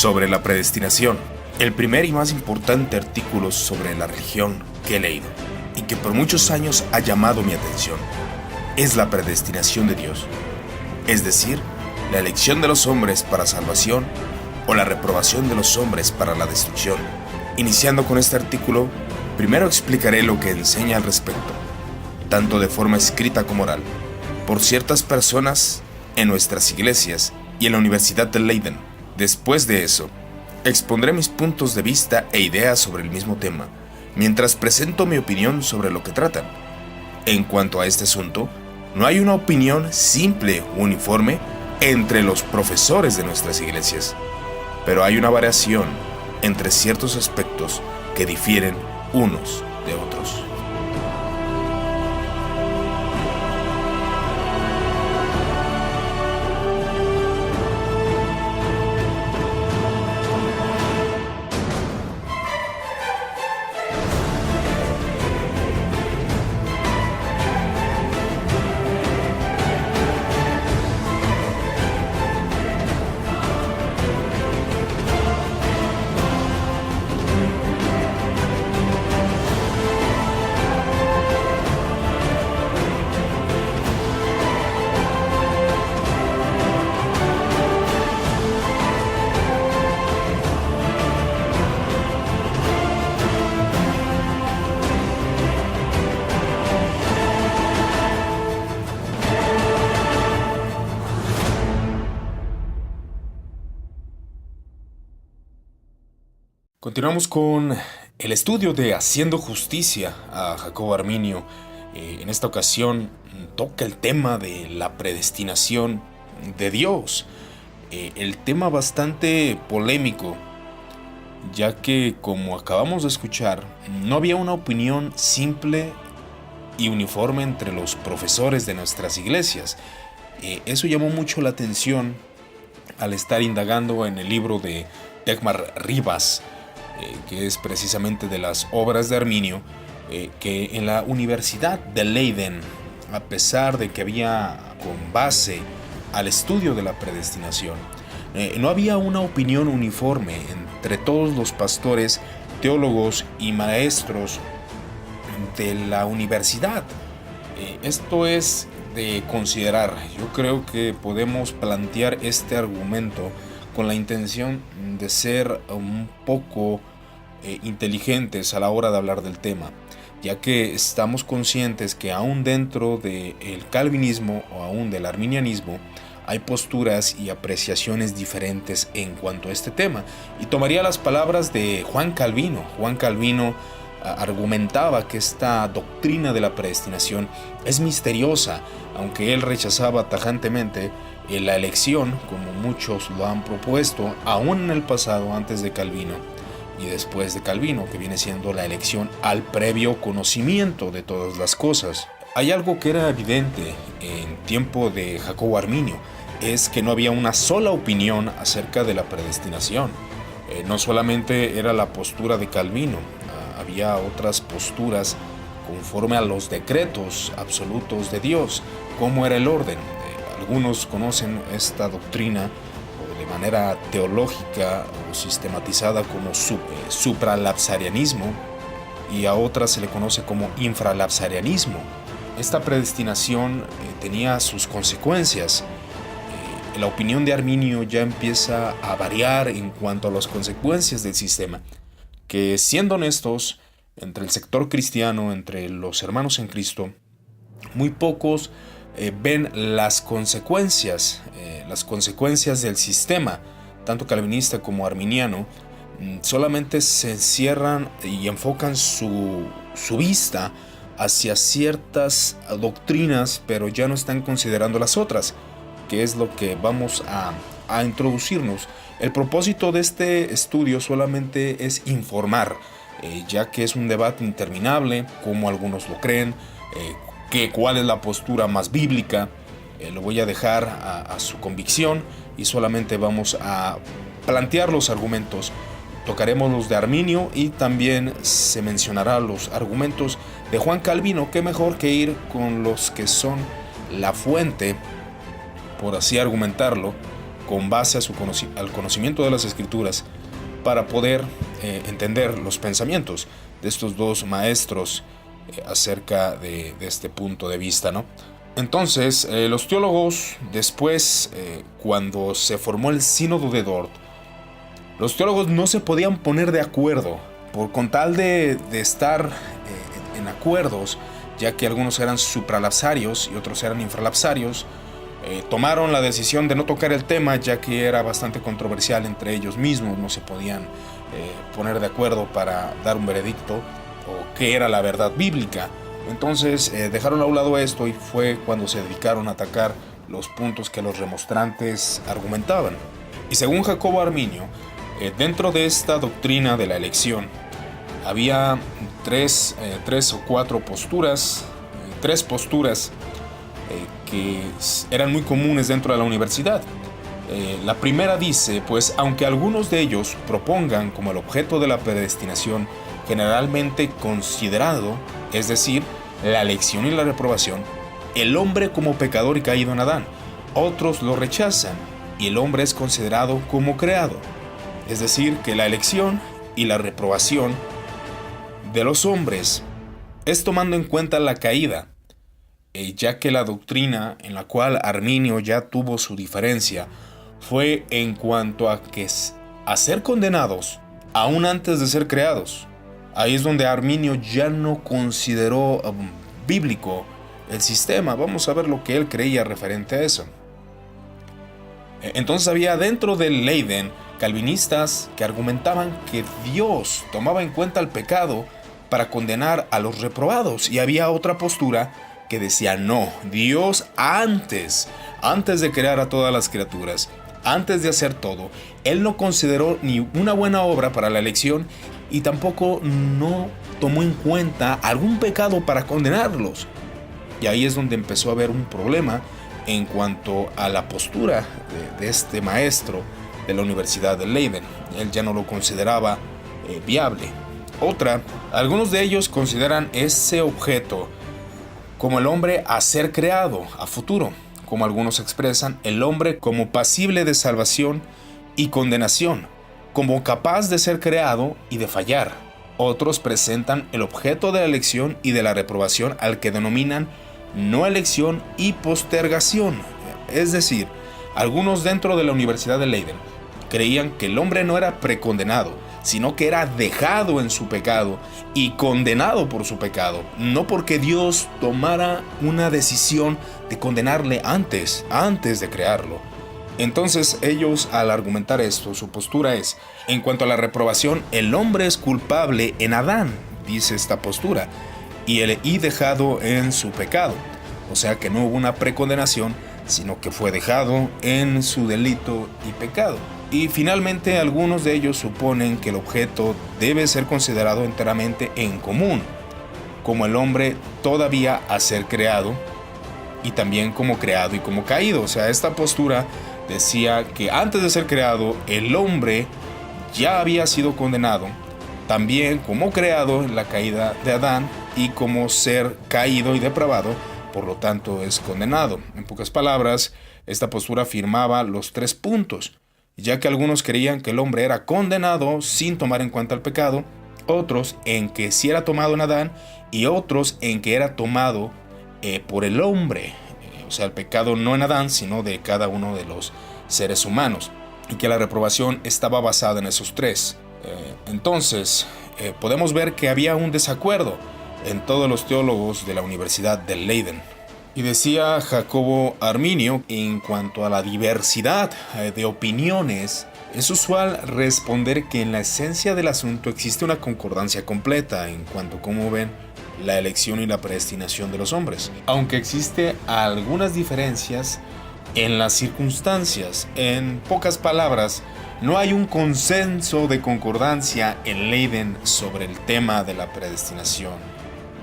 sobre la predestinación, el primer y más importante artículo sobre la religión que he leído y que por muchos años ha llamado mi atención es la predestinación de Dios, es decir, la elección de los hombres para salvación o la reprobación de los hombres para la destrucción. Iniciando con este artículo, primero explicaré lo que enseña al respecto, tanto de forma escrita como oral, por ciertas personas en nuestras iglesias y en la Universidad de Leiden. Después de eso, expondré mis puntos de vista e ideas sobre el mismo tema, mientras presento mi opinión sobre lo que tratan. En cuanto a este asunto, no hay una opinión simple o uniforme entre los profesores de nuestras iglesias, pero hay una variación entre ciertos aspectos que difieren unos de otros. Continuamos con el estudio de Haciendo Justicia a Jacobo Arminio. En esta ocasión toca el tema de la predestinación de Dios. El tema bastante polémico, ya que, como acabamos de escuchar, no había una opinión simple y uniforme entre los profesores de nuestras iglesias. Eso llamó mucho la atención al estar indagando en el libro de Dagmar Rivas, que es precisamente de las obras de Arminio, que en la Universidad de Leiden, a pesar de que había con base al estudio de la predestinación, no había una opinión uniforme entre todos los pastores, teólogos y maestros de la universidad. Esto es de considerar. Yo creo que podemos plantear este argumento con la intención de ser un poco inteligentes a la hora de hablar del tema, ya que estamos conscientes que aún dentro del calvinismo o aún del arminianismo hay posturas y apreciaciones diferentes en cuanto a este tema. Y tomaría las palabras de Juan Calvino. Juan Calvino argumentaba que esta doctrina de la predestinación es misteriosa, aunque él rechazaba tajantemente la elección, como muchos lo han propuesto, aún en el pasado, antes de Calvino y después de Calvino, que viene siendo la elección al previo conocimiento de todas las cosas. Hay algo que era evidente en tiempo de Jacobo Arminio, es que no había una sola opinión acerca de la predestinación. No solamente era la postura de Calvino, había otras posturas conforme a los decretos absolutos de Dios, cómo era el orden. Algunos conocen esta doctrina de manera teológica o sistematizada como supralapsarianismo, y a otras se le conoce como infralapsarianismo. Esta predestinación tenía sus consecuencias. La opinión de Arminio ya empieza a variar en cuanto a las consecuencias del sistema, que, siendo honestos, entre el sector cristiano, entre los hermanos en Cristo, muy pocos ven las consecuencias del sistema, tanto calvinista como arminiano. Solamente se encierran y enfocan su vista hacia ciertas doctrinas, pero ya no están considerando las otras, que es lo que vamos a introducirnos. El propósito de este estudio solamente es informar, ya que es un debate interminable, como algunos lo creen, cuál es la postura más bíblica. Lo voy a dejar a su convicción y solamente vamos a plantear los argumentos. Tocaremos los de Arminio y también se mencionará los argumentos de Juan Calvino. Qué mejor que ir con los que son la fuente, por así argumentarlo, con base al conocimiento de las Escrituras para poder entender los pensamientos de estos dos maestros acerca de este punto de vista, ¿no? Entonces, los teólogos después, cuando se formó el Sínodo de Dort, los teólogos no se podían poner de acuerdo con tal de estar en acuerdos, ya que algunos eran supralapsarios y otros eran infralapsarios. Tomaron la decisión de no tocar el tema, ya que era bastante controversial entre ellos mismos, no se podían poner de acuerdo para dar un veredicto o qué era la verdad bíblica. Entonces dejaron a un lado esto y fue cuando se dedicaron a atacar los puntos que los remonstrantes argumentaban. Y según Jacobo Arminio, dentro de esta doctrina de la elección había tres o cuatro posturas, tres posturas que eran muy comunes dentro de la universidad. La primera dice, pues aunque algunos de ellos propongan como el objeto de la predestinación generalmente considerado, es decir, la elección y la reprobación, el hombre como pecador y caído en Adán, otros lo rechazan y el hombre es considerado como creado, es decir, que la elección y la reprobación de los hombres es tomando en cuenta la caída, ya que la doctrina en la cual Arminio ya tuvo su diferencia fue en cuanto a ser condenados aún antes de ser creados. Ahí es donde Arminio ya no consideró bíblico el sistema. Vamos a ver lo que él creía referente a eso. Entonces había dentro del Leiden calvinistas que argumentaban que Dios tomaba en cuenta el pecado para condenar a los reprobados, y había otra postura que decía no, Dios antes de crear a todas las criaturas, antes de hacer todo, Él no consideró ni una buena obra para la elección y tampoco no tomó en cuenta algún pecado para condenarlos. Y ahí es donde empezó a haber un problema en cuanto a la postura de este maestro de la Universidad de Leiden. Él ya no lo consideraba viable. Otra, algunos de ellos consideran ese objeto como el hombre a ser creado a futuro, como algunos expresan, el hombre como pasible de salvación y condenación, como capaz de ser creado y de fallar. Otros presentan el objeto de la elección y de la reprobación al que denominan no elección y postergación. Es decir, algunos dentro de la Universidad de Leiden creían que el hombre no era precondenado, sino que era dejado en su pecado y condenado por su pecado, no porque Dios tomara una decisión de condenarle antes de crearlo. Entonces ellos, al argumentar esto, su postura es, en cuanto a la reprobación, el hombre es culpable en Adán, dice esta postura, y dejado en su pecado. O sea que no hubo una precondenación, sino que fue dejado en su delito y pecado. Y finalmente algunos de ellos suponen que el objeto debe ser considerado enteramente en común, como el hombre todavía a ser creado, y también como creado y como caído. O sea, esta postura decía que antes de ser creado, el hombre ya había sido condenado, también como creado en la caída de Adán, y como ser caído y depravado, por lo tanto es condenado. En pocas palabras, esta postura afirmaba los tres puntos, ya que algunos creían que el hombre era condenado sin tomar en cuenta el pecado, otros en que sí era tomado en Adán, y otros en que era tomado por el hombre, o sea, el pecado no en Adán, sino de cada uno de los seres humanos, y que la reprobación estaba basada en esos tres. Entonces, podemos ver que había un desacuerdo en todos los teólogos de la Universidad de Leiden. Y decía Jacobo Arminio, en cuanto a la diversidad de opiniones, es usual responder que en la esencia del asunto existe una concordancia completa en cuanto a cómo ven la elección y la predestinación de los hombres, aunque existe algunas diferencias en las circunstancias. En pocas palabras, no hay un consenso de concordancia en Leiden sobre el tema de la predestinación.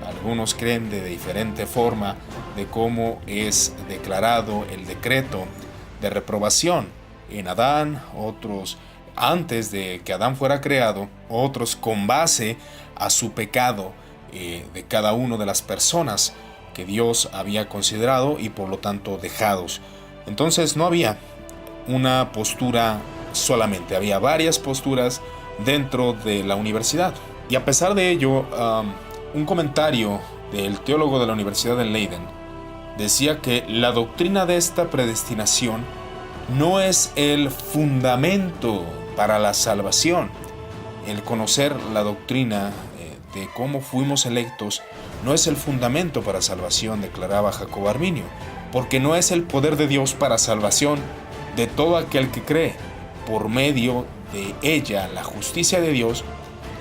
Algunos creen de diferente forma de cómo es declarado el decreto de reprobación en Adán, otros antes de que Adán fuera creado, otros con base a su pecado de cada una de las personas que Dios había considerado y por lo tanto dejados. Entonces no había una postura solamente, había varias posturas dentro de la universidad. Y a pesar de ello, un comentario del teólogo de la Universidad de Leiden decía que la doctrina de esta predestinación no es el fundamento para la salvación. El conocer la doctrina de cómo fuimos electos no es el fundamento para salvación, declaraba Jacobo Arminio, porque no es el poder de Dios para salvación de todo aquel que cree. Por medio de ella, la justicia de Dios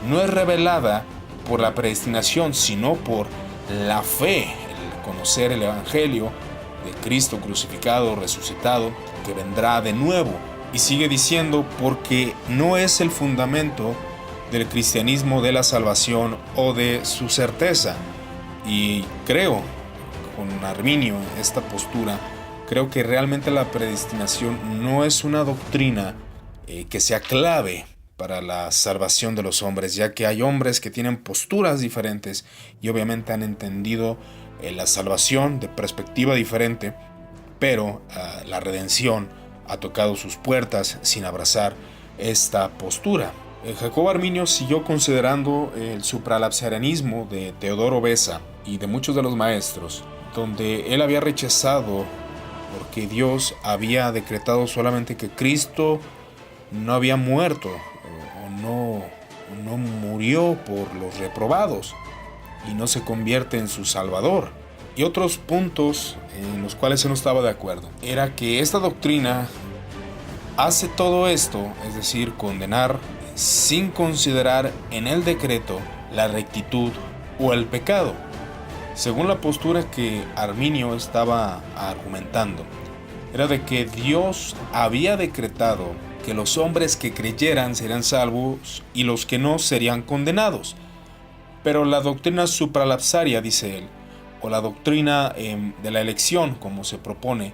no es revelada por la predestinación, sino por la fe, el conocer el Evangelio de Cristo crucificado, resucitado, que vendrá de nuevo. Y sigue diciendo, porque no es el fundamento del cristianismo de la salvación o de su certeza. Y creo, con Arminio, esta postura, creo que realmente la predestinación no es una doctrina que sea clave para la salvación de los hombres, ya que hay hombres que tienen posturas diferentes y obviamente han entendido la salvación de perspectiva diferente, pero la redención ha tocado sus puertas sin abrazar esta postura. Jacobo Arminio siguió considerando el supralapsarianismo de Teodoro Beza y de muchos de los maestros, donde él había rechazado porque Dios había decretado solamente que Cristo no había muerto o no murió por los reprobados y no se convierte en su Salvador. Y otros puntos en los cuales él no estaba de acuerdo era que esta doctrina hace todo esto, es decir, condenar sin considerar en el decreto la rectitud o el pecado. Según la postura que Arminio estaba argumentando, era de que Dios había decretado que los hombres que creyeran serían salvos y los que no serían condenados. Pero la doctrina supralapsaria, dice él, o la doctrina de la elección, como se propone,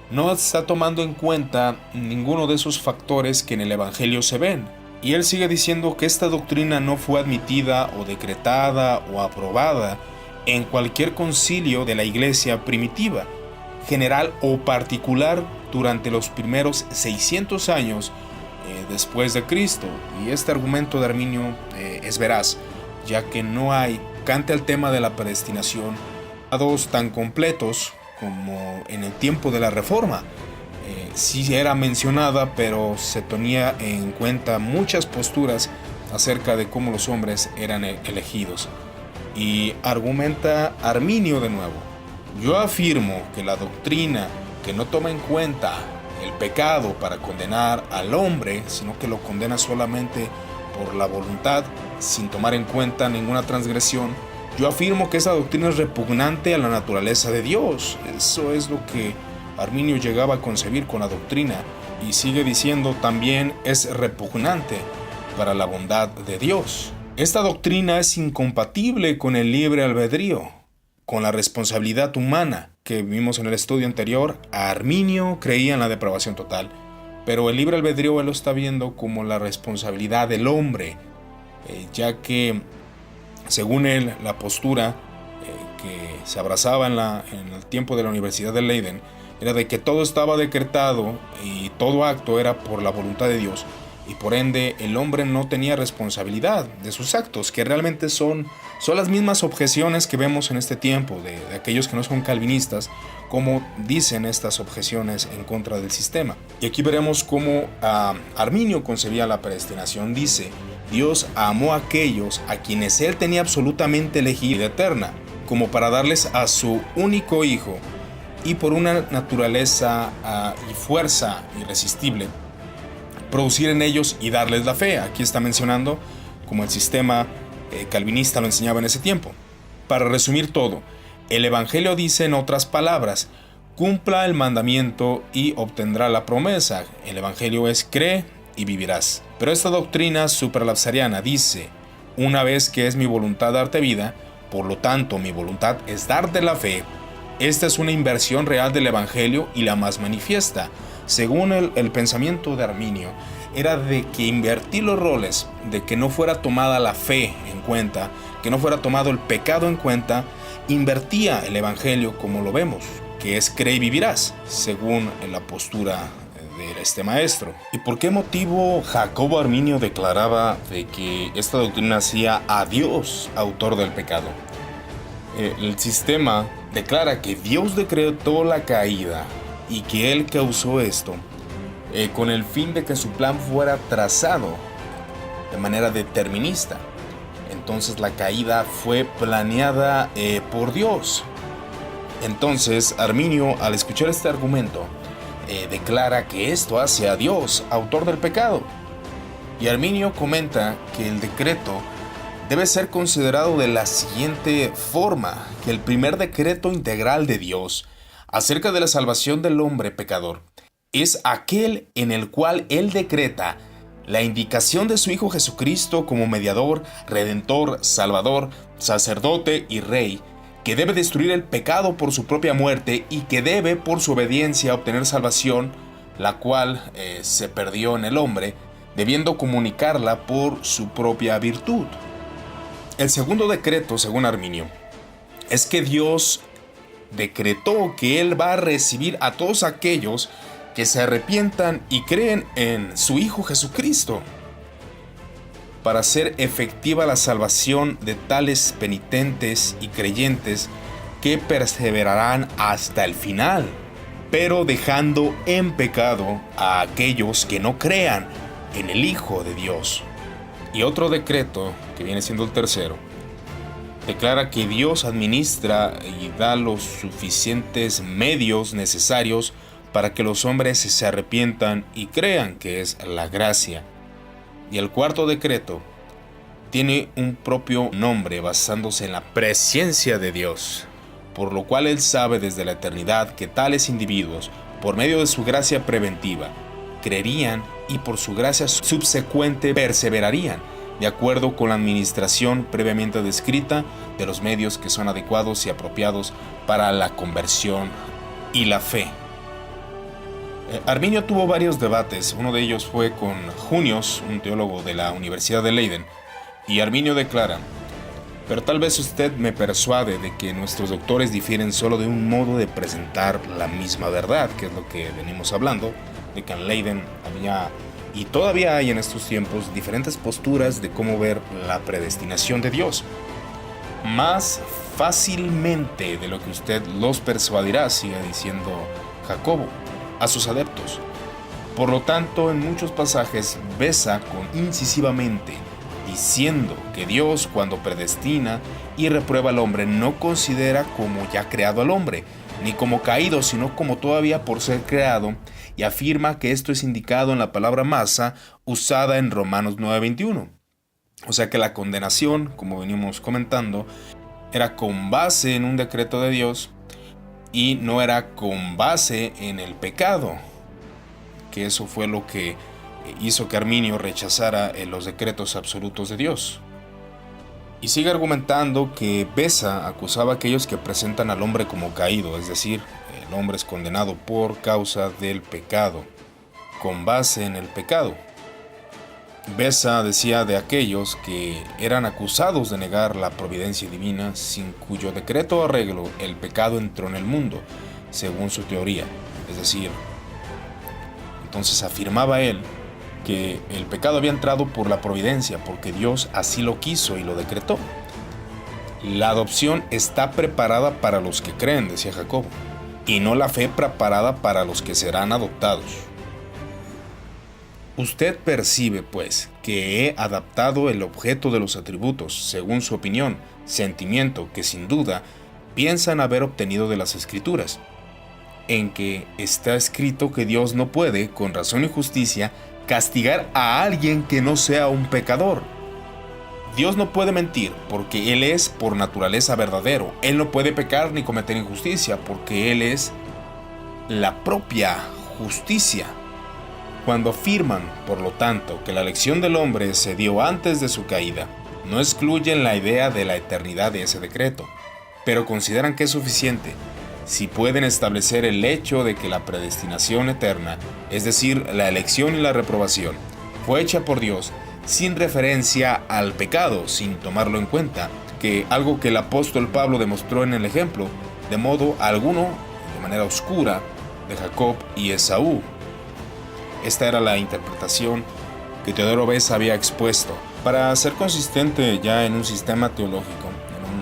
no está tomando en cuenta ninguno de esos factores que en el Evangelio se ven. Y él sigue diciendo que esta doctrina no fue admitida o decretada o aprobada en cualquier concilio de la iglesia primitiva, general o particular, durante los primeros 600 años después de Cristo. Y este argumento de Arminio es veraz, ya que no hay, cante el tema de la predestinación, dados tan completos como en el tiempo de la Reforma. Sí era mencionada, pero se tenía en cuenta muchas posturas acerca de cómo los hombres eran elegidos. Y argumenta Arminio de nuevo: yo afirmo que la doctrina que no toma en cuenta el pecado para condenar al hombre, sino que lo condena solamente por la voluntad, sin tomar en cuenta ninguna transgresión, yo afirmo que esa doctrina es repugnante a la naturaleza de Dios. Eso es lo que Arminio llegaba a concebir con la doctrina, y sigue diciendo también es repugnante para la bondad de Dios. Esta doctrina es incompatible con el libre albedrío, con la responsabilidad humana que vimos en el estudio anterior. Arminio creía en la depravación total, pero el libre albedrío él lo está viendo como la responsabilidad del hombre, ya que según él la postura que se abrazaba en el tiempo de la Universidad de Leiden era de que todo estaba decretado y todo acto era por la voluntad de Dios, y por ende el hombre no tenía responsabilidad de sus actos, que realmente son las mismas objeciones que vemos en este tiempo de aquellos que no son calvinistas, como dicen estas objeciones en contra del sistema. Y aquí veremos cómo Arminio concebía la predestinación. Dice: Dios amó a aquellos a quienes él tenía absolutamente elegida eterna, como para darles a su único hijo, y por una naturaleza y fuerza irresistible producir en ellos y darles la fe. Aquí está mencionando como el sistema calvinista lo enseñaba en ese tiempo. Para resumir todo, el Evangelio dice en otras palabras: cumpla el mandamiento y obtendrá la promesa. El Evangelio es: cree y vivirás. Pero esta doctrina supralapsariana dice: una vez que es mi voluntad darte vida, por lo tanto mi voluntad es darte la fe. Esta es una inversión real del Evangelio y la más manifiesta. Según el pensamiento de Arminio, era de que invertir los roles, de que no fuera tomada la fe en cuenta, que no fuera tomado el pecado en cuenta, invertía el Evangelio como lo vemos, que es: cree y vivirás, según la postura de este maestro. ¿Y por qué motivo Jacobo Arminio declaraba de que esta doctrina hacía a Dios autor del pecado? El sistema declara que Dios decretó la caída y que Él causó esto con el fin de que su plan fuera trazado de manera determinista. Entonces la caída fue planeada por Dios. Entonces Arminio, al escuchar este argumento, declara que esto hace a Dios autor del pecado. Y Arminio comenta que el decreto debe ser considerado de la siguiente forma: que el primer decreto integral de Dios acerca de la salvación del hombre pecador es aquel en el cual Él decreta la indicación de su Hijo Jesucristo como mediador, redentor, salvador, sacerdote y rey, que debe destruir el pecado por su propia muerte y que debe por su obediencia obtener salvación, la cual se perdió en el hombre, debiendo comunicarla por su propia virtud. El segundo decreto, según Arminio, es que Dios decretó que Él va a recibir a todos aquellos que se arrepientan y creen en su Hijo Jesucristo, para hacer efectiva la salvación de tales penitentes y creyentes que perseverarán hasta el final, pero dejando en pecado a aquellos que no crean en el Hijo de Dios. Y otro decreto, que viene siendo el tercero, declara que Dios administra y da los suficientes medios necesarios para que los hombres se arrepientan y crean que es la gracia. Y el cuarto decreto tiene un propio nombre basándose en la presencia de Dios, por lo cual Él sabe desde la eternidad que tales individuos, por medio de su gracia preventiva, creerían y por su gracia subsecuente perseverarían, de acuerdo con la administración previamente descrita de los medios que son adecuados y apropiados para la conversión y la fe. Arminio tuvo varios debates. Uno de ellos fue con Junius, un teólogo de la Universidad de Leiden, y Arminio declara: pero tal vez usted me persuade de que nuestros doctores difieren solo de un modo de presentar la misma verdad, que es lo que venimos hablando, de que en Leiden había, y todavía hay en estos tiempos, diferentes posturas de cómo ver la predestinación de Dios. Más fácilmente de lo que usted los persuadirá, sigue diciendo Jacobo, a sus adeptos. Por lo tanto, en muchos pasajes besa incisivamente, diciendo que Dios, cuando predestina y reprueba al hombre, no considera como ya creado al hombre, ni como caído, sino como todavía por ser creado, y afirma que esto es indicado en la palabra masa usada en Romanos 9:21. O sea que la condenación, como venimos comentando, era con base en un decreto de Dios y no era con base en el pecado, que eso fue lo que hizo que Arminio rechazara los decretos absolutos de Dios. Y sigue argumentando que Besa acusaba a aquellos que presentan al hombre como caído, es decir, el hombre es condenado por causa del pecado, con base en el pecado. Besa decía de aquellos que eran acusados de negar la providencia divina, sin cuyo decreto o arreglo el pecado entró en el mundo, según su teoría. Es decir, entonces afirmaba él que el pecado había entrado por la providencia, porque Dios así lo quiso y lo decretó. La adopción está preparada para los que creen, decía Jacobo, y no la fe preparada para los que serán adoptados. Usted percibe, pues, que he adaptado el objeto de los atributos, según su opinión, sentimiento que sin duda piensan haber obtenido de las Escrituras, en que está escrito que Dios no puede, con razón y justicia, castigar a alguien que no sea un pecador. Dios no puede mentir, porque Él es por naturaleza verdadero. Él no puede pecar ni cometer injusticia, porque Él es la propia justicia. Cuando afirman, por lo tanto, que la elección del hombre se dio antes de su caída, no excluyen la idea de la eternidad de ese decreto, pero consideran que es suficiente si pueden establecer el hecho de que la predestinación eterna, es decir, la elección y la reprobación, fue hecha por Dios sin referencia al pecado, sin tomarlo en cuenta, que algo que el apóstol Pablo demostró en el ejemplo, de modo alguno, de manera oscura, de Jacob y Esaú. Esta era la interpretación que Teodoro Beza había expuesto. Para ser consistente ya en un sistema teológico,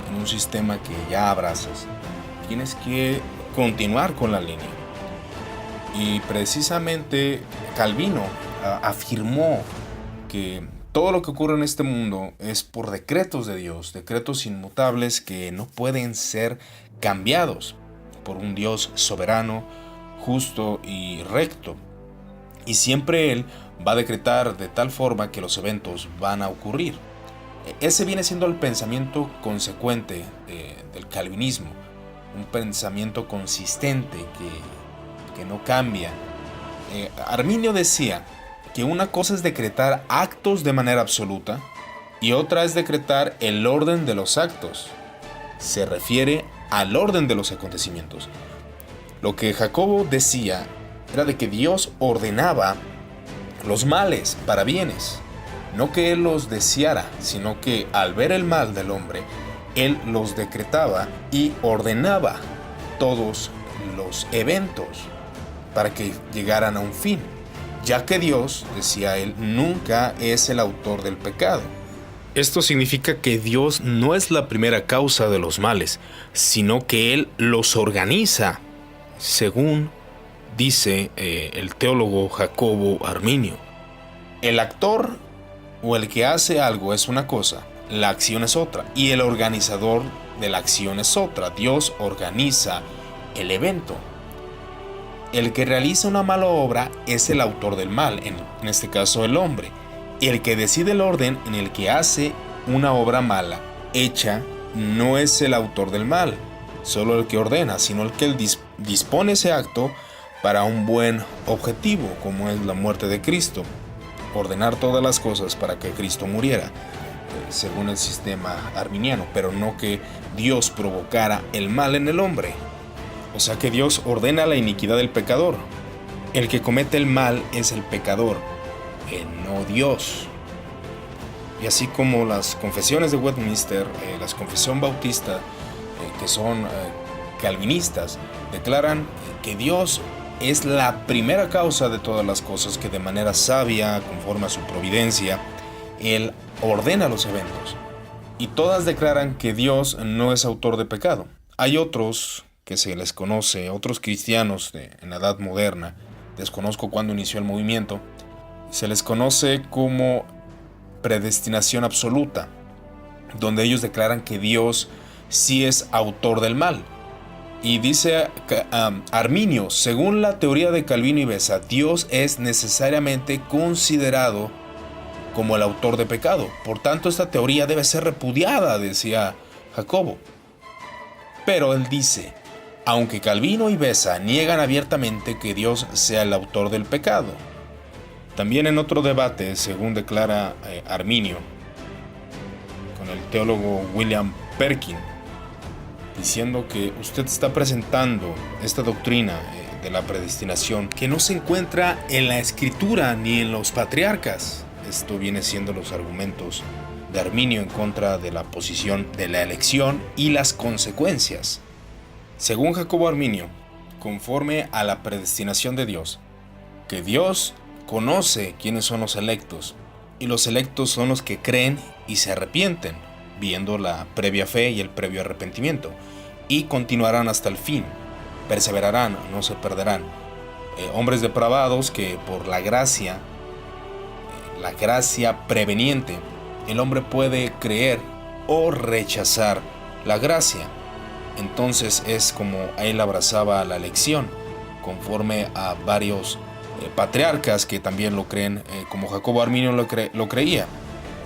en un sistema que ya abrazas, tienes que continuar con la línea. Y precisamente Calvino afirmó que todo lo que ocurre en este mundo es por decretos de Dios, decretos inmutables que no pueden ser cambiados por un Dios soberano, justo y recto. Y siempre Él va a decretar de tal forma que los eventos van a ocurrir. Ese viene siendo el pensamiento consecuente del calvinismo, un pensamiento consistente que no cambia. Arminio decía que una cosa es decretar actos de manera absoluta y otra es decretar el orden de los actos. Se refiere al orden de los acontecimientos. Lo que Jacobo decía era de que Dios ordenaba los males para bienes, no que Él los deseara, sino que al ver el mal del hombre, Él los decretaba y ordenaba todos los eventos para que llegaran a un fin, ya que Dios, decía él, nunca es el autor del pecado. Esto significa que Dios no es la primera causa de los males, sino que Él los organiza, según dice el teólogo Jacobo Arminio. El actor o el que hace algo es una cosa, la acción es otra, y el organizador de la acción es otra. Dios organiza el evento. El que realiza una mala obra es el autor del mal, en este caso el hombre. Y el que decide el orden en el que hace una obra mala hecha no es el autor del mal, solo el que ordena, sino el que dispone ese acto para un buen objetivo, como es la muerte de Cristo. Ordenar todas las cosas para que Cristo muriera, según el sistema arminiano, pero no que Dios provocara el mal en el hombre. O sea que Dios ordena la iniquidad del pecador. El que comete el mal es el pecador, no Dios. Y así como las confesiones de Westminster, la confesión bautista, que son calvinistas, declaran que Dios es la primera causa de todas las cosas, que de manera sabia, conforme a su providencia, Él ordena los eventos. Y todas declaran que Dios no es autor de pecado. Hay otros que se les conoce, otros cristianos en la edad moderna, desconozco cuándo inició el movimiento, se les conoce como predestinación absoluta, donde ellos declaran que Dios sí es autor del mal. Y dice Arminio, según la teoría de Calvino y Beza, Dios es necesariamente considerado como el autor de pecado. Por tanto, esta teoría debe ser repudiada, decía Jacobo. Pero él dice, aunque Calvino y Beza niegan abiertamente que Dios sea el autor del pecado. También en otro debate, según declara Arminio, con el teólogo William Perkin, diciendo que usted está presentando esta doctrina de la predestinación que no se encuentra en la Escritura ni en los patriarcas. Esto viene siendo los argumentos de Arminio en contra de la posición de la elección y las consecuencias. Según Jacobo Arminio, conforme a la predestinación de Dios, que Dios conoce quiénes son los electos, y los electos son los que creen y se arrepienten, viendo la previa fe y el previo arrepentimiento, y continuarán hasta el fin, perseverarán, no se perderán. Hombres depravados que por la gracia preveniente, el hombre puede creer o rechazar la gracia. Entonces es como él abrazaba la elección, conforme a varios patriarcas que también lo creen, como Jacobo Arminio lo creía.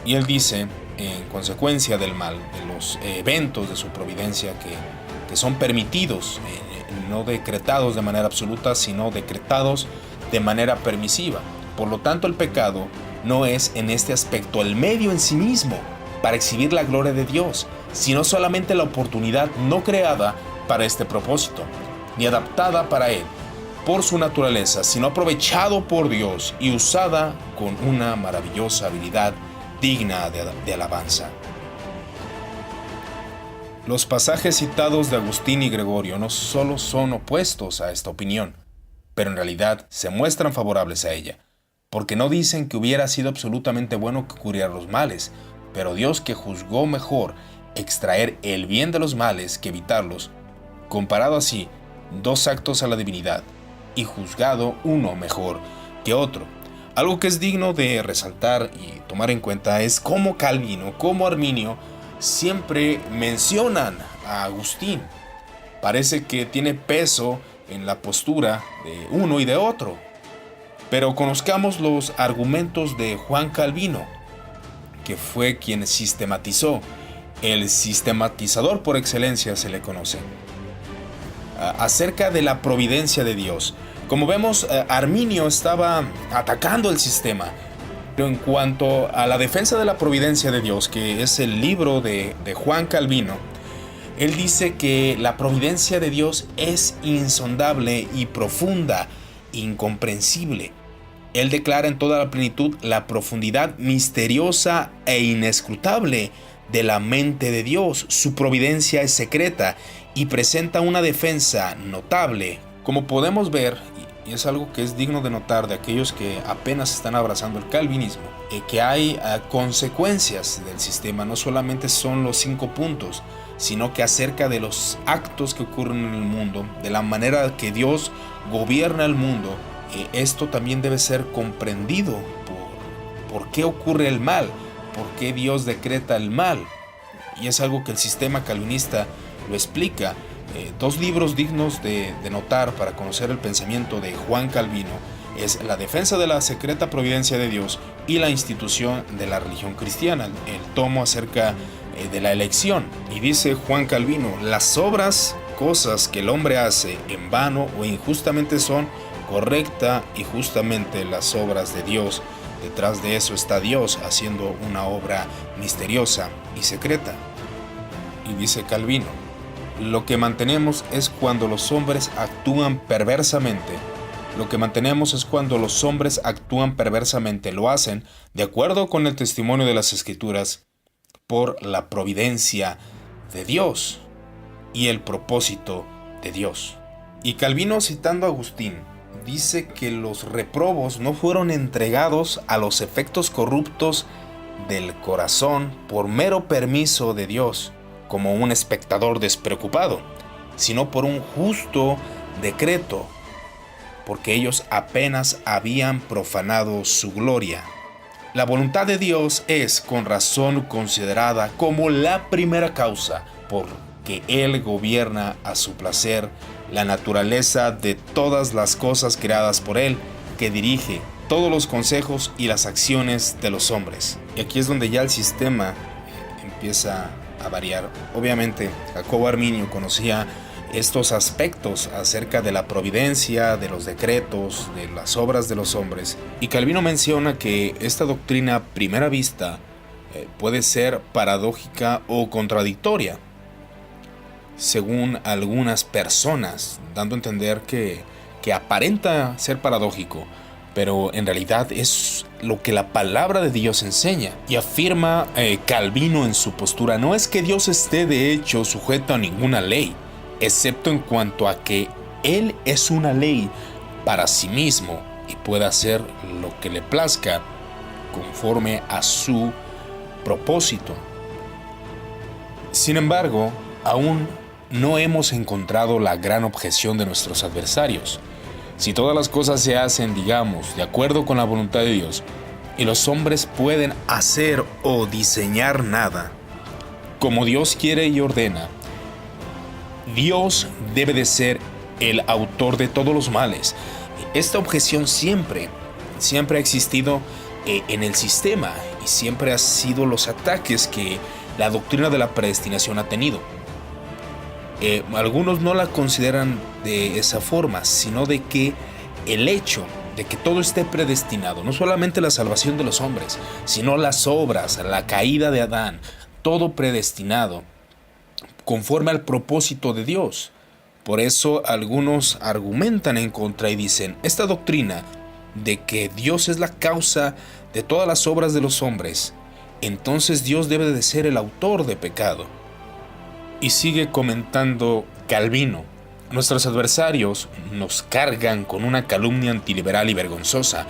Y él dice, en consecuencia del mal, de los eventos de su providencia que son permitidos, no decretados de manera absoluta, sino decretados de manera permisiva. Por lo tanto, el pecado no es en este aspecto el medio en sí mismo para exhibir la gloria de Dios, sino solamente la oportunidad no creada para este propósito, ni adaptada para él por su naturaleza, sino aprovechado por Dios y usada con una maravillosa habilidad digna de alabanza. Los pasajes citados de Agustín y Gregorio no solo son opuestos a esta opinión, pero en realidad se muestran favorables a ella, porque no dicen que hubiera sido absolutamente bueno que ocurrieran los males, pero Dios, que juzgó mejor extraer el bien de los males que evitarlos, comparado así dos actos a la divinidad, y juzgado uno mejor que otro. Algo que es digno de resaltar y tomar en cuenta es cómo Calvino, como Arminio, siempre mencionan a Agustín. Parece que tiene peso en la postura de uno y de otro. Pero conozcamos los argumentos de Juan Calvino, que fue quien sistematizó. El sistematizador por excelencia se le conoce. Acerca de la providencia de Dios. Como vemos, Arminio estaba atacando el sistema. Pero en cuanto a la defensa de la providencia de Dios, que es el libro de Juan Calvino, él dice que la providencia de Dios es insondable y profunda, incomprensible. Él declara en toda la plenitud la profundidad misteriosa e inescrutable de la mente de Dios. Su providencia es secreta y presenta una defensa notable. Como podemos ver, y es algo que es digno de notar de aquellos que apenas están abrazando el calvinismo, que hay consecuencias del sistema. No solamente son los 5 puntos, sino que acerca de los actos que ocurren en el mundo, de la manera que Dios gobierna el mundo. Esto también debe ser comprendido por qué ocurre el mal, por qué Dios decreta el mal. Y es algo que el sistema calvinista lo explica. 2 libros dignos de notar para conocer el pensamiento de Juan Calvino es La defensa de la secreta providencia de Dios y La institución de la religión cristiana, el tomo acerca de la elección. Y dice Juan Calvino: las obras, cosas que el hombre hace en vano o injustamente son correcta y justamente las obras de Dios. Detrás de eso está Dios haciendo una obra misteriosa y secreta. Y dice Calvino: lo que mantenemos es cuando los hombres actúan perversamente. Lo que mantenemos es cuando los hombres actúan perversamente. Lo hacen de acuerdo con el testimonio de las Escrituras, por la providencia de Dios y el propósito de Dios. Y Calvino, citando a Agustín, dice que los reprobos no fueron entregados a los efectos corruptos del corazón por mero permiso de Dios, como un espectador despreocupado, sino por un justo decreto, porque ellos apenas habían profanado su gloria. La voluntad de Dios es con razón considerada como la primera causa, porque Él gobierna a su placer la naturaleza de todas las cosas creadas por Él, que dirige todos los consejos y las acciones de los hombres. Y aquí es donde ya el sistema empieza a variar. Obviamente, Jacobo Arminio conocía estos aspectos acerca de la providencia, de los decretos, de las obras de los hombres. Y Calvino menciona que esta doctrina a primera vista puede ser paradójica o contradictoria, según algunas personas, dando a entender que aparenta ser paradójico, pero en realidad es lo que la palabra de Dios enseña. Y afirma Calvino en su postura: no es que Dios esté de hecho sujeto a ninguna ley, excepto en cuanto a que Él es una ley para sí mismo y puede hacer lo que le plazca conforme a su propósito. Sin embargo, aún no hemos encontrado la gran objeción de nuestros adversarios. Si todas las cosas se hacen, digamos, de acuerdo con la voluntad de Dios, y los hombres pueden hacer o diseñar nada como Dios quiere y ordena, Dios debe de ser el autor de todos los males. Esta objeción siempre ha existido en el sistema y siempre ha sido los ataques que la doctrina de la predestinación ha tenido. Algunos no la consideran de esa forma, sino de que el hecho de que todo esté predestinado, no solamente la salvación de los hombres, sino las obras, la caída de Adán, todo predestinado conforme al propósito de Dios. Por eso algunos argumentan en contra y dicen: esta doctrina de que Dios es la causa de todas las obras de los hombres, entonces Dios debe de ser el autor de pecado. Y sigue comentando Calvino: Nuestros adversarios nos cargan con una calumnia antiliberal y vergonzosa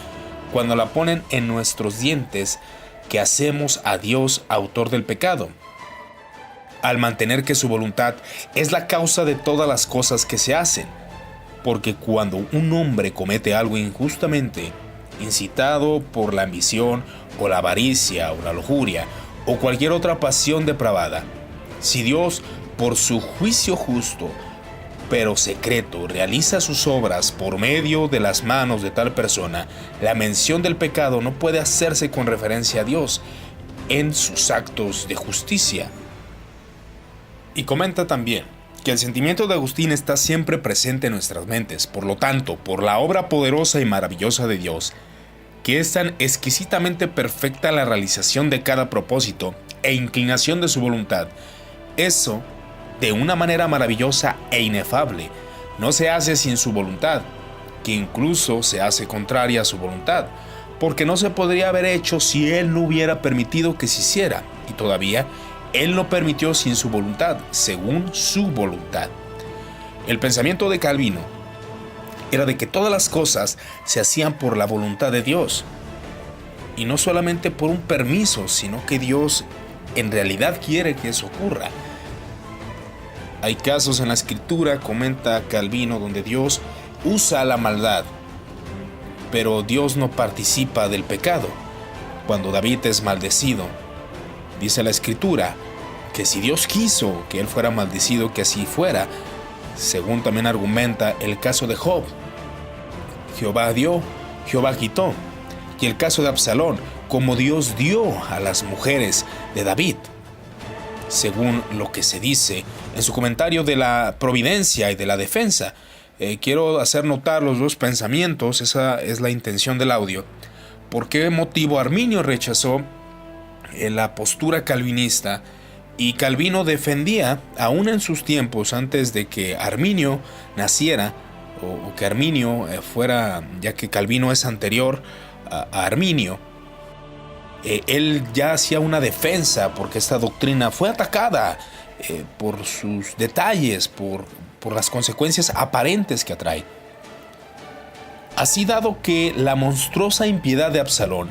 cuando la ponen en nuestros dientes que hacemos a Dios autor del pecado, al mantener que su voluntad es la causa de todas las cosas que se hacen, porque cuando un hombre comete algo injustamente, incitado por la ambición o la avaricia o la lujuria o cualquier otra pasión depravada, si Dios, por su juicio justo, pero secreto, realiza sus obras por medio de las manos de tal persona, la mención del pecado no puede hacerse con referencia a Dios en sus actos de justicia. Y comenta también que el sentimiento de Agustín está siempre presente en nuestras mentes, por lo tanto, por la obra poderosa y maravillosa de Dios, que es tan exquisitamente perfecta la realización de cada propósito e inclinación de su voluntad, eso, de una manera maravillosa e inefable, no se hace sin su voluntad, que incluso se hace contraria a su voluntad, porque no se podría haber hecho si Él no hubiera permitido que se hiciera, y todavía Él lo permitió sin su voluntad, según su voluntad. El pensamiento de Calvino era de que todas las cosas se hacían por la voluntad de Dios, y no solamente por un permiso, sino que Dios en realidad quiere que eso ocurra. Hay casos en la Escritura, comenta Calvino, donde Dios usa la maldad, pero Dios no participa del pecado. Cuando David es maldecido, dice la Escritura que si Dios quiso que él fuera maldecido, que así fuera, según también argumenta el caso de Job. Jehová dio, Jehová quitó. Y el caso de Absalón, como Dios dio a las mujeres de David, según lo que se dice en su comentario de la providencia y de la defensa. Quiero hacer notar los dos pensamientos, esa es la intención del audio. ¿Por qué motivo Arminio rechazó la postura calvinista? Y Calvino defendía, aún en sus tiempos, antes de que Arminio naciera, o que Arminio fuera, ya que Calvino es anterior a Arminio, él ya hacía una defensa porque esta doctrina fue atacada por sus detalles, por las consecuencias aparentes que atrae. Así, dado que la monstruosa impiedad de Absalón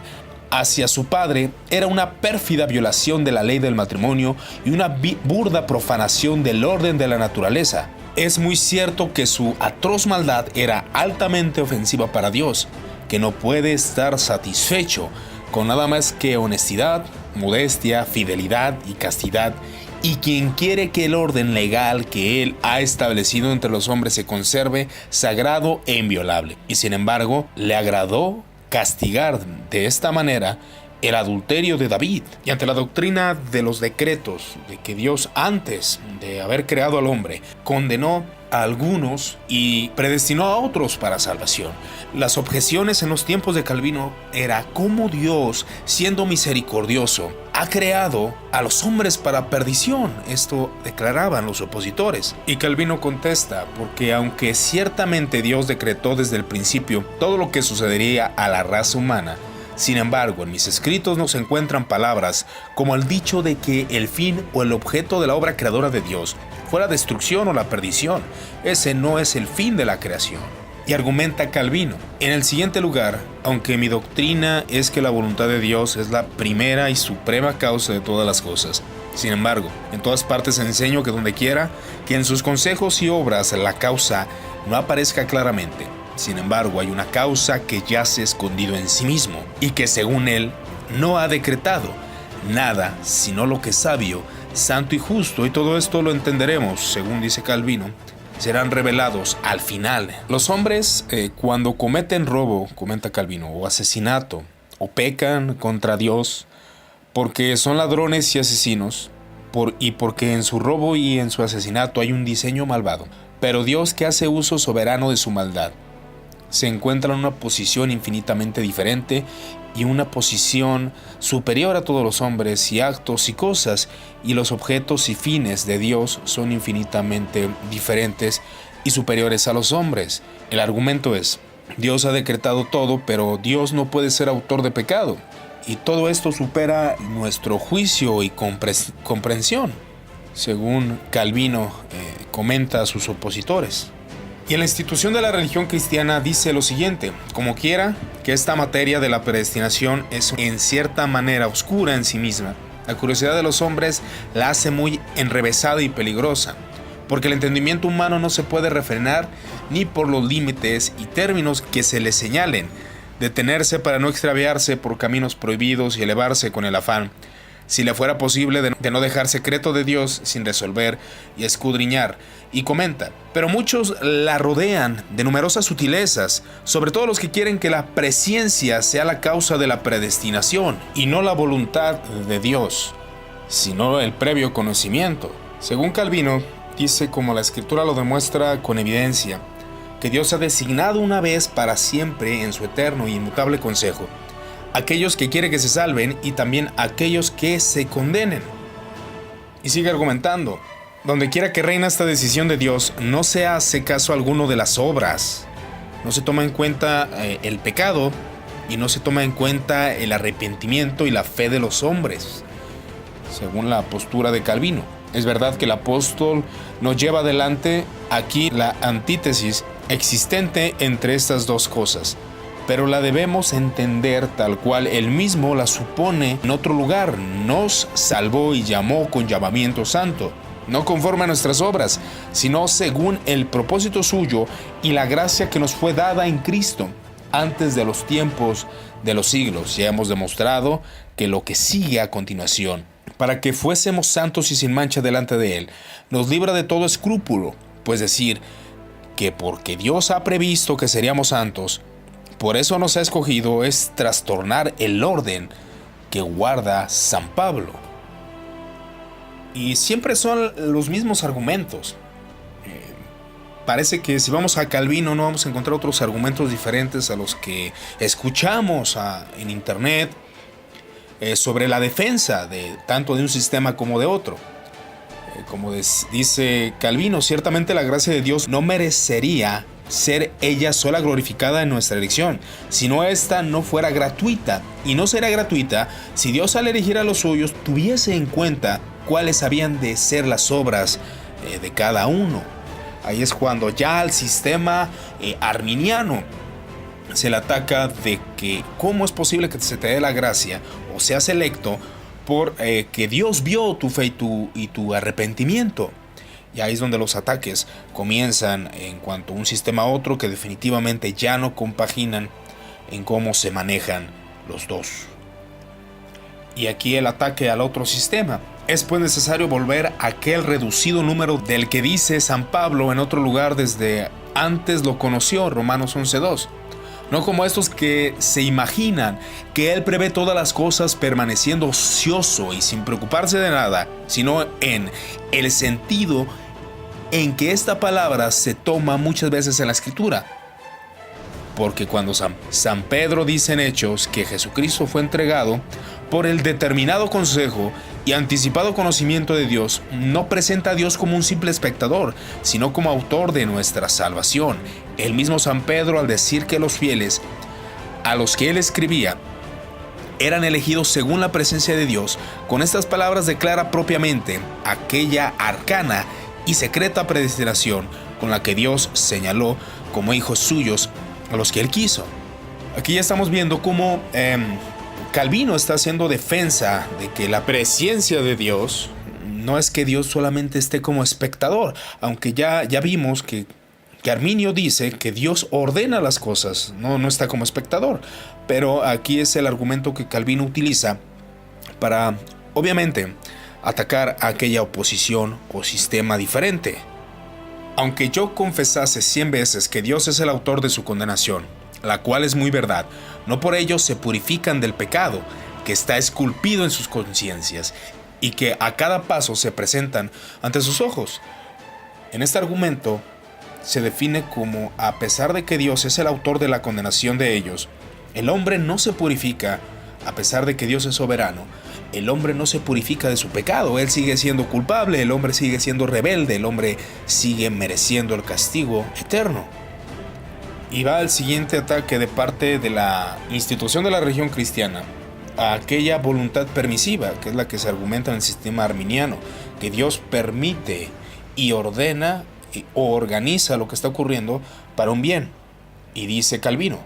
hacia su padre era una pérfida violación de la ley del matrimonio y una burda profanación del orden de la naturaleza, es muy cierto que su atroz maldad era altamente ofensiva para Dios, que no puede estar satisfecho con nada más que honestidad, modestia, fidelidad y castidad, y quien quiere que el orden legal que Él ha establecido entre los hombres se conserve sagrado e inviolable. Y sin embargo, le agradó castigar de esta manera el adulterio de David. Y ante la doctrina de los decretos, de que Dios, antes de haber creado al hombre, condenó a algunos y predestinó a otros para salvación. Las objeciones en los tiempos de Calvino era cómo Dios, siendo misericordioso, ha creado a los hombres para perdición. Esto declaraban los opositores. Y Calvino contesta, porque aunque ciertamente Dios decretó desde el principio todo lo que sucedería a la raza humana, sin embargo, en mis escritos no se encuentran palabras como el dicho de que el fin o el objeto de la obra creadora de Dios fuera destrucción o la perdición. Ese no es el fin de la creación. Y argumenta Calvino, en el siguiente lugar, aunque mi doctrina es que la voluntad de Dios es la primera y suprema causa de todas las cosas, sin embargo, en todas partes enseño que donde quiera que en sus consejos y obras la causa no aparezca claramente. Sin embargo, hay una causa que yace escondido en sí mismo y que según él no ha decretado nada sino lo que es sabio, santo y justo, y todo esto lo entenderemos, según dice Calvino, serán revelados al final. Los hombres cuando cometen robo, comenta Calvino, o asesinato, o pecan contra Dios, porque son ladrones y asesinos, y porque en su robo y en su asesinato hay un diseño malvado. Pero Dios, que hace uso soberano de su maldad, se encuentra en una posición infinitamente diferente y una posición superior a todos los hombres y actos y cosas, y los objetos y fines de Dios son infinitamente diferentes y superiores a los hombres. El argumento es, Dios ha decretado todo, pero Dios no puede ser autor de pecado, y todo esto supera nuestro juicio y comprensión, según Calvino comenta a sus opositores. Y en la institución de la religión cristiana dice lo siguiente: como quiera que esta materia de la predestinación es en cierta manera oscura en sí misma, la curiosidad de los hombres la hace muy enrevesada y peligrosa, porque el entendimiento humano no se puede refrenar ni por los límites y términos que se le señalen, detenerse para no extraviarse por caminos prohibidos y elevarse con el afán, si le fuera posible, de no dejar secreto de Dios sin resolver y escudriñar. Y comenta: pero muchos la rodean de numerosas sutilezas, sobre todo los que quieren que la presciencia sea la causa de la predestinación, y no la voluntad de Dios, sino el previo conocimiento. Según Calvino, dice, como la Escritura lo demuestra con evidencia, que Dios ha designado una vez para siempre en su eterno e inmutable consejo aquellos que quiere que se salven y también aquellos que se condenen. Y sigue argumentando: donde quiera que reina esta decisión de Dios, no se hace caso alguno de las obras, no se toma en cuenta el pecado y no se toma en cuenta el arrepentimiento y la fe de los hombres, según la postura de Calvino. Es verdad que el apóstol nos lleva adelante aquí la antítesis existente entre estas dos cosas, pero la debemos entender tal cual él mismo la supone en otro lugar. Nos salvó y llamó con llamamiento santo, no conforme a nuestras obras, sino según el propósito suyo y la gracia que nos fue dada en Cristo antes de los tiempos de los siglos. Ya hemos demostrado que lo que sigue a continuación, para que fuésemos santos y sin mancha delante de Él, nos libra de todo escrúpulo, pues decir que porque Dios ha previsto que seríamos santos, por eso nos ha escogido, es trastornar el orden que guarda San Pablo. Y siempre son los mismos argumentos. Parece que si vamos a Calvino no vamos a encontrar otros argumentos diferentes a los que escuchamos en internet sobre la defensa tanto de un sistema como de otro. Como dice Calvino, ciertamente la gracia de Dios no merecería ser ella sola glorificada en nuestra elección, si no esta no fuera gratuita, y no será gratuita si Dios, al elegir a los suyos, tuviese en cuenta cuáles habían de ser las obras de cada uno. Ahí es cuando ya al sistema arminiano se le ataca de que cómo es posible que se te dé la gracia o seas electo por que Dios vio tu fe y tu arrepentimiento. Y ahí es donde los ataques comienzan en cuanto a un sistema a otro, que definitivamente ya no compaginan en cómo se manejan los dos. Y aquí el ataque al otro sistema. Es pues necesario volver a aquel reducido número del que dice San Pablo en otro lugar desde antes lo conoció, Romanos 11:2. No como estos que se imaginan que Él prevé todas las cosas permaneciendo ocioso y sin preocuparse de nada, sino en el sentido en que esta palabra se toma muchas veces en la Escritura. Porque cuando San Pedro dice en Hechos que Jesucristo fue entregado por el determinado consejo y anticipado conocimiento de Dios, no presenta a Dios como un simple espectador, sino como autor de nuestra salvación. El mismo San Pedro, al decir que los fieles a los que él escribía eran elegidos según la presencia de Dios, con estas palabras declara propiamente aquella arcana y secreta predestinación con la que Dios señaló como hijos suyos a los que él quiso. Aquí ya estamos viendo cómo Calvino está haciendo defensa de que la presciencia de Dios no es que Dios solamente esté como espectador, aunque ya vimos que Arminio dice que Dios ordena las cosas, no está como espectador. Pero aquí es el argumento que Calvino utiliza para, obviamente, atacar a aquella oposición o sistema diferente. Aunque yo confesase 100 veces que Dios es el autor de su condenación, la cual es muy verdad, no por ello se purifican del pecado que está esculpido en sus conciencias y que a cada paso se presentan ante sus ojos. En este argumento se define como, a pesar de que Dios es el autor de la condenación de ellos, el hombre no se purifica. A pesar de que Dios es soberano, el hombre no se purifica de su pecado. Él sigue siendo culpable, el hombre sigue siendo rebelde, el hombre sigue mereciendo el castigo eterno. Y va al siguiente ataque de parte de la institución de la religión cristiana a aquella voluntad permisiva, que es la que se argumenta en el sistema arminiano, que Dios permite y ordena o organiza lo que está ocurriendo para un bien. Y dice Calvino,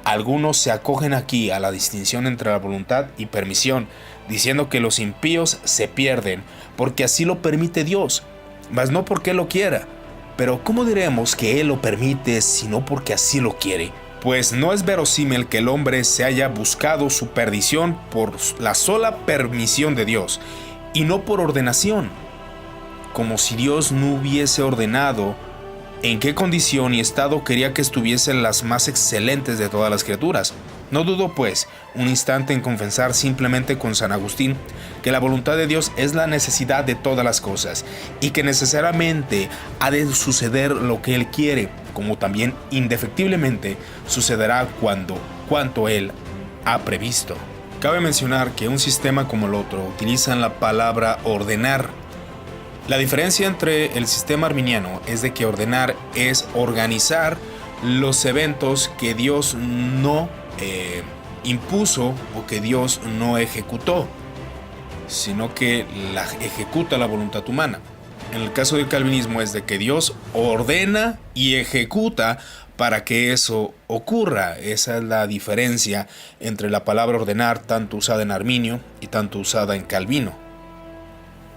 algunos se acogen aquí a la distinción entre la voluntad y permisión, diciendo que los impíos se pierden porque así lo permite Dios, mas no porque Él lo quiera. Pero ¿cómo diremos que Él lo permite sino porque así lo quiere? Pues no es verosímil que el hombre se haya buscado su perdición por la sola permisión de Dios, y no por ordenación, como si Dios no hubiese ordenado en qué condición y estado quería que estuviesen las más excelentes de todas las criaturas. No dudo, pues, un instante en confesar simplemente con San Agustín que la voluntad de Dios es la necesidad de todas las cosas y que necesariamente ha de suceder lo que Él quiere, como también indefectiblemente sucederá cuanto Él ha previsto. Cabe mencionar que un sistema como el otro utilizan la palabra ordenar. La diferencia entre el sistema arminiano es de que ordenar es organizar los eventos que Dios no impuso o que Dios no ejecutó, sino que la ejecuta la voluntad humana. En el caso del calvinismo es de que Dios ordena y ejecuta para que eso ocurra. Esa es la diferencia entre la palabra ordenar, tanto usada en Arminio y tanto usada en Calvino.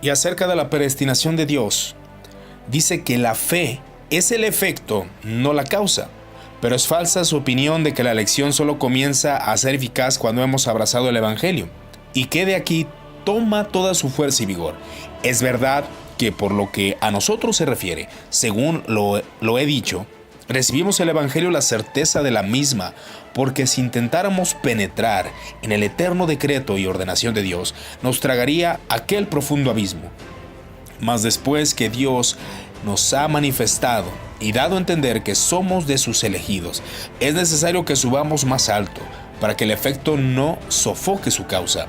Y acerca de la predestinación de Dios, dice que la fe es el efecto, no la causa. Pero es falsa su opinión de que la elección solo comienza a ser eficaz cuando hemos abrazado el Evangelio, y que de aquí toma toda su fuerza y vigor. Es verdad que por lo que a nosotros se refiere, según lo he dicho, recibimos el Evangelio la certeza de la misma, porque si intentáramos penetrar en el eterno decreto y ordenación de Dios, nos tragaría aquel profundo abismo. Mas después que Dios nos ha manifestado y dado a entender que somos de sus elegidos, es necesario que subamos más alto, para que el efecto no sofoque su causa.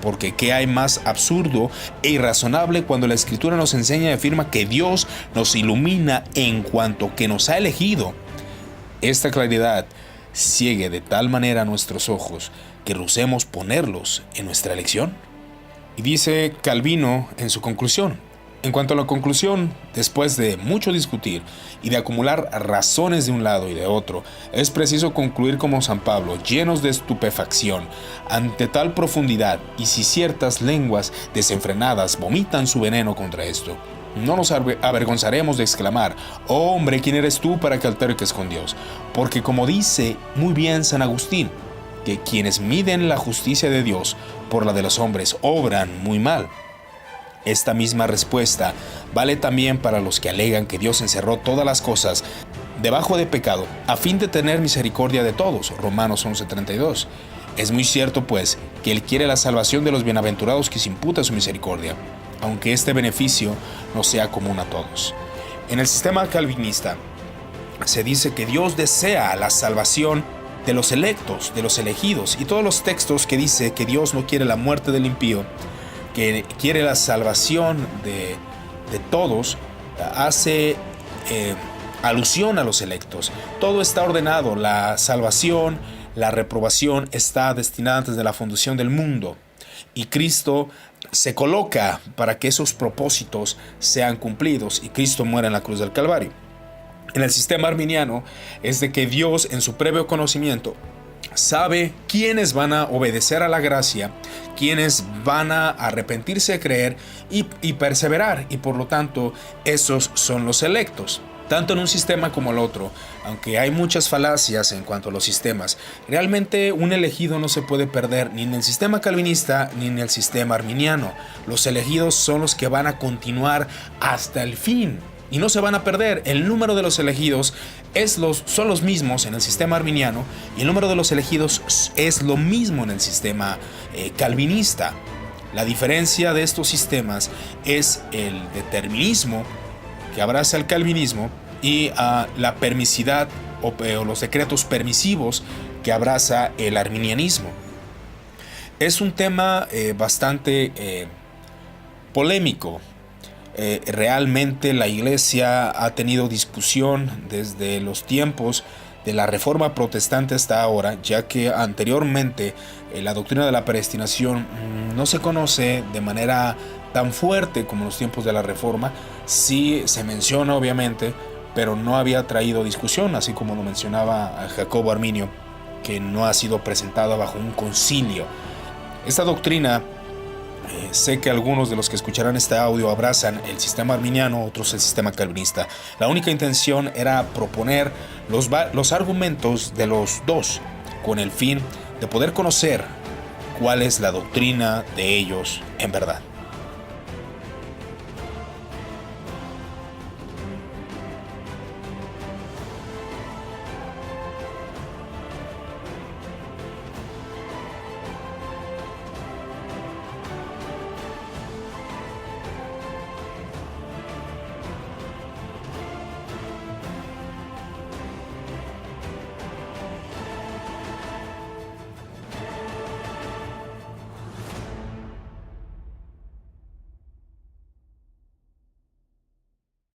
Porque ¿qué hay más absurdo e irrazonable cuando la Escritura nos enseña y afirma que Dios nos ilumina en cuanto que nos ha elegido? Esta claridad ciegue de tal manera nuestros ojos que rehusemos ponerlos en nuestra elección. Y dice Calvino en su conclusión: en cuanto a la conclusión, después de mucho discutir y de acumular razones de un lado y de otro, es preciso concluir como San Pablo, llenos de estupefacción ante tal profundidad, y si ciertas lenguas desenfrenadas vomitan su veneno contra esto, no nos avergonzaremos de exclamar: oh hombre, ¿quién eres tú para que alterques con Dios? Porque como dice muy bien San Agustín, que quienes miden la justicia de Dios por la de los hombres obran muy mal. Esta misma respuesta vale también para los que alegan que Dios encerró todas las cosas debajo de pecado a fin de tener misericordia de todos. Romanos 11:32. Es muy cierto, pues, que Él quiere la salvación de los bienaventurados que se imputa su misericordia, aunque este beneficio no sea común a todos. En el sistema calvinista se dice que Dios desea la salvación de los electos, de los elegidos, y todos los textos que dice que Dios no quiere la muerte del impío, que quiere la salvación de todos, hace alusión a los electos. Todo está ordenado, la salvación, la reprobación está destinada antes de la fundación del mundo, y Cristo se coloca para que esos propósitos sean cumplidos, y Cristo muere en la cruz del Calvario. En el sistema arminiano es de que Dios, en su previo conocimiento, sabe quiénes van a obedecer a la gracia, quiénes van a arrepentirse de creer y perseverar, y por lo tanto esos son los electos. Tanto en un sistema como el otro, aunque hay muchas falacias en cuanto a los sistemas, realmente un elegido no se puede perder ni en el sistema calvinista ni en el sistema arminiano. Los elegidos son los que van a continuar hasta el fin y no se van a perder. El número de los elegidos son los mismos en el sistema arminiano, y el número de los elegidos es lo mismo en el sistema calvinista. La diferencia de estos sistemas es el determinismo que abraza el calvinismo y la permisividad o los decretos permisivos que abraza el arminianismo. Es un tema bastante polémico. Realmente la Iglesia ha tenido discusión desde los tiempos de la Reforma Protestante hasta ahora, ya que anteriormente la doctrina de la predestinación no se conoce de manera tan fuerte como en los tiempos de la Reforma. Sí se menciona obviamente, pero no había traído discusión, así como lo mencionaba Jacobo Arminio, que no ha sido presentada bajo un concilio. Esta doctrina, sé que algunos de los que escucharán este audio abrazan el sistema arminiano, otros el sistema calvinista. La única intención era proponer los argumentos de los dos, con el fin de poder conocer cuál es la doctrina de ellos en verdad.